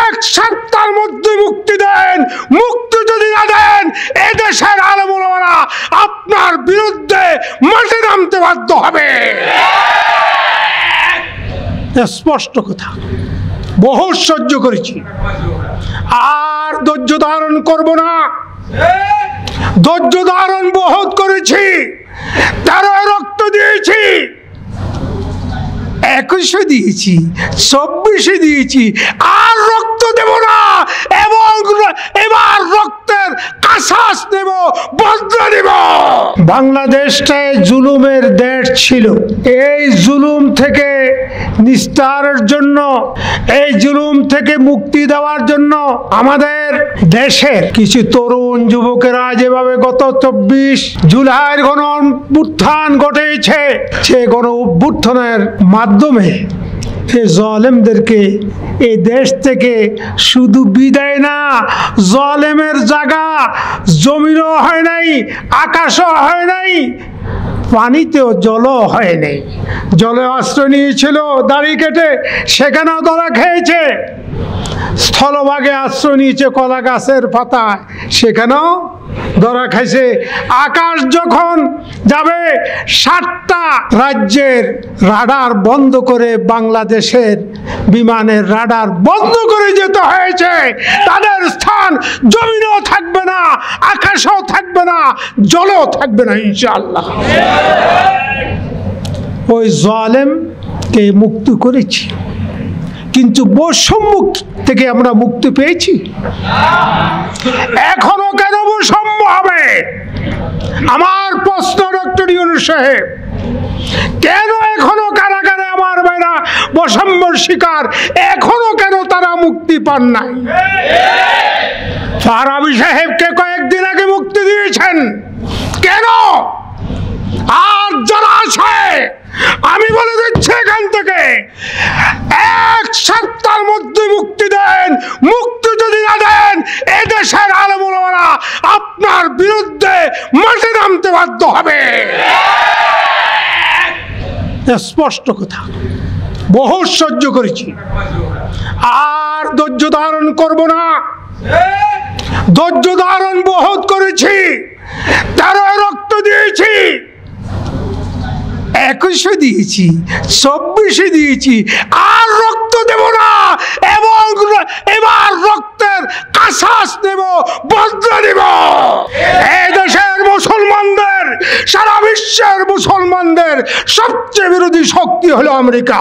এক সপ্তাহের মধ্যে মুক্তি দেন। মুক্তি যদি না দেন এদেশের আলেম ওলামারা আপনার বিরুদ্ধে মাঠে নামতে বাধ্য হবে। স্পষ্ট কথা। বহু সহ্য করেছি, আর ধৈর্য ধারণ করব না। ধৈর্য ধারণ বহুত করেছি, 13 রক্ত দিয়েছি, 21 দিয়েছি, 24 দিয়েছি, আর রক্ত দেব না। এবং এবার রক্তের কাসাস দেব, বদলা দেব। বাংলাদেশটায় জুলুমের দেশ ছিল। এই জুলুম থেকে নিস্তারের জন্য, এই জুলুম থেকে মুক্তি দেওয়ার জন্য আমাদের দেশের কিছু তরুণ যুবকেরা যেভাবে গত 24 জুলাইয়ের গণ অভ্যুত্থান ঘটেছে, সে গণ অভ্যুত্থানের মাধ্যমে এই জালেমদেরকে এই দেশ থেকে শুধু বিদায় না, জালেমের জায়গা জমিনও হয় নাই, আকাশও হয় নাই, পানিতেও জলও হয় নাই। জলে আশ্রয় নিয়েছিল দাড়ি কেটে, সেখানেও ধরা খেয়েছে। স্থলভাগে আশ্রয় নিয়েছে কলা গাছের পাতায়, সেখানেও ধরা খাইছে। আকাশ যখন যাবে 7টা রাজ্যের রাডার বন্ধ করে, বাংলাদেশের বিমানের রাডার বন্ধ করে যেতে হয়েছে। তাদের স্থান জমিনেও থাকবে না, আকাশেও থাকবে না, জলেও থাকবে না ইনশাআল্লাহ। ওই জালেমকে মুক্তি করেছি, কিন্তু বৈষম্য থেকে আমরা মুক্তি পেয়েছি। এখনো কেন বৈষম্য হবে? আমার প্রশ্ন ডক্টর ইউনূস সাহেব, কেন এখনো কারাগারে আমার ভাইরা বৈষম্যের শিকার? এখনো কেন তারা মুক্তি পান নাই? ফারাবী সাহেবকে কয়েকদিন আগে মুক্তি দিয়েছেন, কেন? আর যারা আছে, আমি বলে দিচ্ছি এখান থেকে, এক সপ্তাহের মধ্যে মুক্তি দেন। মুক্তি যদি না দেন এদেশের আলেম ওলামারা আপনার বিরুদ্ধে মাঠে নামতে বাধ্য হবে। স্পষ্ট কথা। বহু সহ্য করেছি, আর ধৈর্য ধারণ করব না। ধৈর্য ধারণ বহুত করেছি, 13 রক্ত দিয়েছি, 21 দিয়েছি, 24 দিয়েছি, আর রক্ত দেব না। এবং এবার রক্তের কাসাস দেব, বদলা দেব। এই দেশের মুসলমানদের, সারা বিশ্বের মুসলমানদের সবচেয়ে বিরোধী শক্তি হলো আমেরিকা।